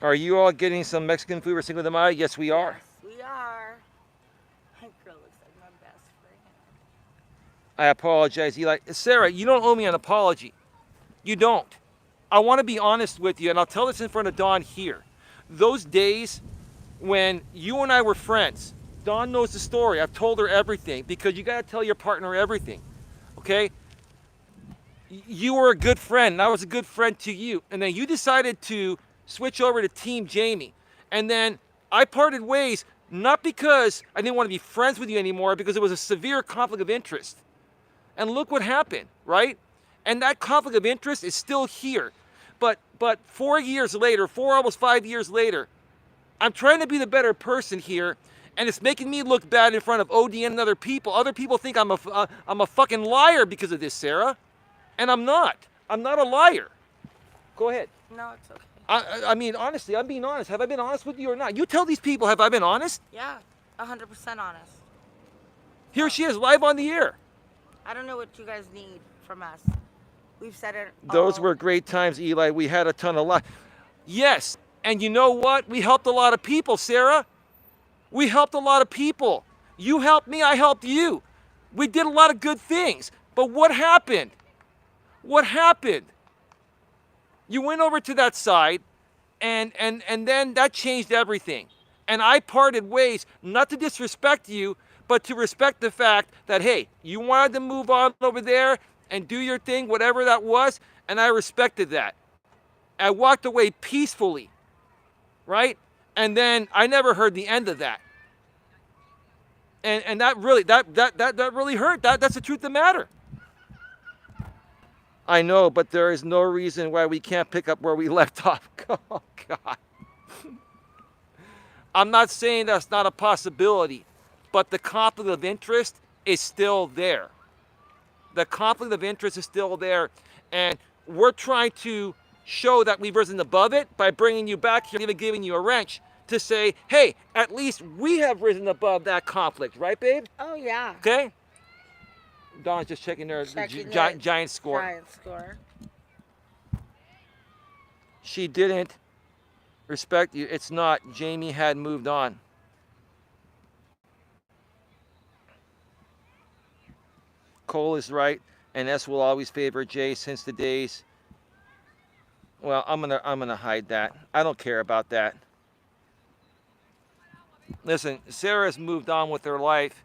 Are you all getting some Mexican food for Cinco de Mayo? Yes, we are. Yes, we are. My girl looks like my best friend. I apologize, Eli. Sarah, you don't owe me an apology. You don't. I want to be honest with you, and I'll tell this in front of Dawn here. Those days when you and I were friends, Dawn knows the story. I've told her everything because you got to tell your partner everything, okay? You were a good friend, and I was a good friend to you. And then you decided to switch over to Team Jamie. And then I parted ways, not because I didn't want to be friends with you anymore, because it was a severe conflict of interest. And look what happened, right? And that conflict of interest is still here. But 4 years later, almost 5 years later, I'm trying to be the better person here, and it's making me look bad in front of ODN and other people. Other people think I'm a fucking liar because of this, Sarah. And I'm not. I'm not a liar. Go ahead. No, it's okay. I mean, honestly, I'm being honest. Have I been honest with you or not? You tell these people, have I been honest? Yeah, 100% honest. Here she is, live on the air. I don't know what you guys need from us. We've said it. Those all. were great times, Eli. We had a ton of life. Yes, and you know what? We helped a lot of people, Sarah. We helped a lot of people. You helped me, I helped you. We did a lot of good things. But what happened? What happened? You went over to that side, and then that changed everything. And I parted ways, not to disrespect you, but to respect the fact that, hey, you wanted to move on over there and do your thing, whatever that was, and I respected that. I walked away peacefully, right? And then I never heard the end of that. And that really really hurt. That's the truth of the matter. I know, but there is no reason why we can't pick up where we left off. Oh, God. I'm not saying that's not a possibility, but the conflict of interest is still there. The conflict of interest is still there, and we're trying to show that we've risen above it by bringing you back here, even giving you a wrench to say, hey, at least we have risen above that conflict, right, babe? Oh, yeah. Okay? Dawn's just checking their giant score. Giant score. She didn't respect you. It's not. Jamie had moved on. Cole is right, and S will always favor J since the days. Well, I'm gonna hide that. I don't care about that. Listen, Sarah's moved on with her life,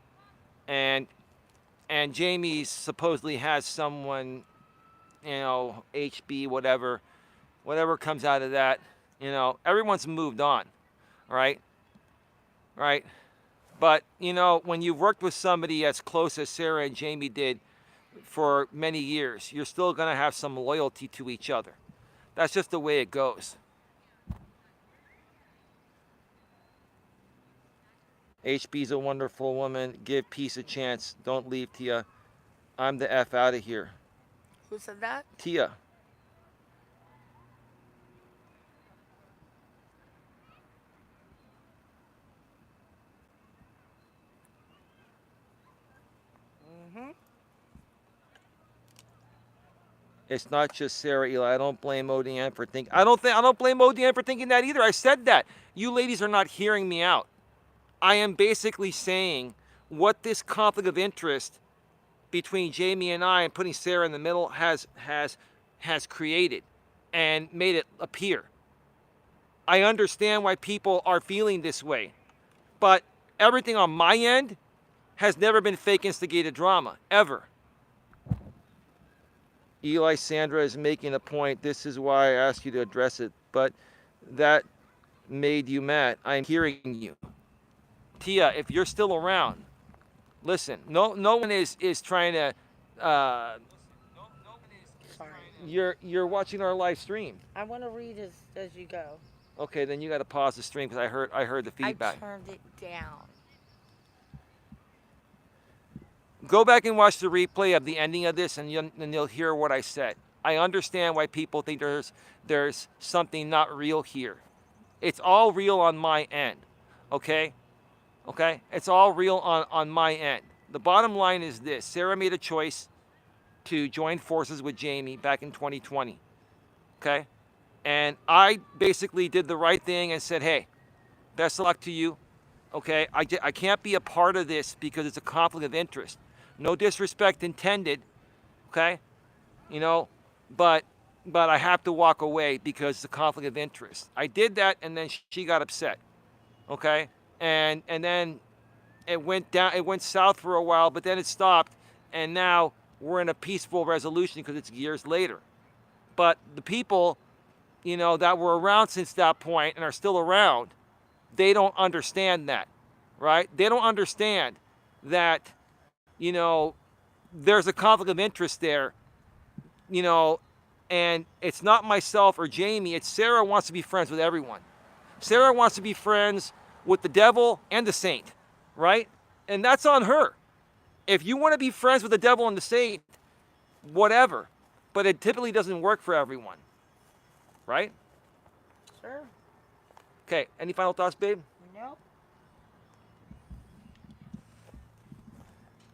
and Jamie supposedly has someone, HB, whatever comes out of that, everyone's moved on, right? Right? But, when you've worked with somebody as close as Sarah and Jamie did for many years, you're still going to have some loyalty to each other. That's just the way it goes. HB's a wonderful woman. Give peace a chance. Don't leave, Tia. I'm the F out of here. Who said that? Tia. It's not just Sarah, Eli. I don't blame ODN for thinking. I don't blame ODN for thinking that either. I said that. You ladies are not hearing me out. I am basically saying what this conflict of interest between Jamie and I, and putting Sarah in the middle, has created and made it appear. I understand why people are feeling this way, but everything on my end has never been fake instigated drama, ever. Eli, Sandra is making a point. This is why I asked you to address it, but that made you mad. I'm hearing you. Tia, if you're still around, listen, no one is trying to, you're watching our live stream. I want to read as you go. Okay, then you got to pause the stream because I heard the feedback. I turned it down. Go back and watch the replay of the ending of this, and you'll hear what I said. I understand why people think there's something not real here. It's all real on my end, okay? Okay? It's all real on my end. The bottom line is this. Sarah made a choice to join forces with Jamie back in 2020, okay? And I basically did the right thing and said, hey, best of luck to you, okay? I can't be a part of this because it's a conflict of interest. No disrespect intended, okay? But I have to walk away because it's a conflict of interest. I did that, and then she got upset, okay? And then it went south for a while, but then it stopped, and now we're in a peaceful resolution because it's years later. But the people, that were around since that point and are still around, they don't understand that, right? They don't understand that, there's a conflict of interest there, and it's not myself or Jamie, it's Sarah wants to be friends with everyone. Sarah wants to be friends with the devil and the saint, right? And that's on her. If you want to be friends with the devil and the saint, whatever. But it typically doesn't work for everyone, right? Sure. Okay, any final thoughts, babe? Nope.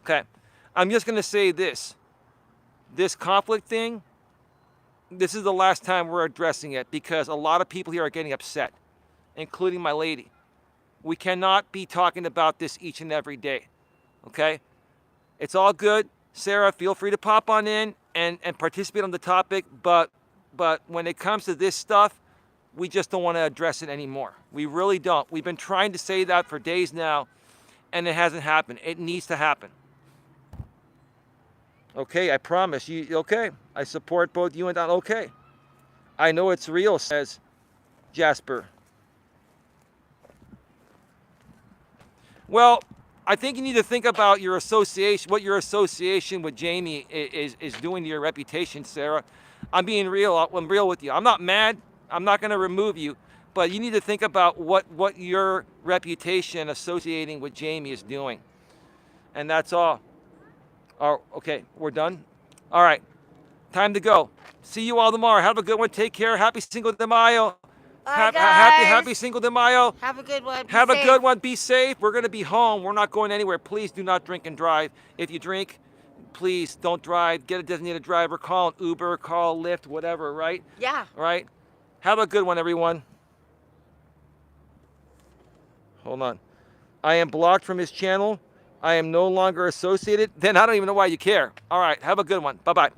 Okay, I'm just going to say this. This conflict thing, this is the last time we're addressing it because a lot of people here are getting upset, including my lady. We cannot be talking about this each and every day, okay? It's all good. Sarah, feel free to pop on in and participate on the topic, but when it comes to this stuff, we just don't want to address it anymore. We really don't. We've been trying to say that for days now, and it hasn't happened. It needs to happen. Okay, I promise you, okay. I support both you and Don. Okay. I know it's real, says Jasper. Well, I think you need to think about your association, what your association with Jamie is doing to your reputation, Sarah. I'm being real. I'm real with you. I'm not mad. I'm not going to remove you, but you need to think about what your reputation associating with Jamie is doing. And that's all. Oh, okay, we're done. All right, time to go. See you all tomorrow. Have a good one. Take care. Happy Cinco de Mayo. Bye, guys. Happy Cinco de Mayo. Have a good one. Have a good one. Be safe. We're going to be home. We're not going anywhere. Please do not drink and drive. If you drink, please don't drive. Get a designated driver. Call an Uber, call Lyft, whatever, right? Yeah. Right? Have a good one, everyone. Hold on. I am blocked from his channel. I am no longer associated. Then I don't even know why you care. All right. Have a good one. Bye-bye.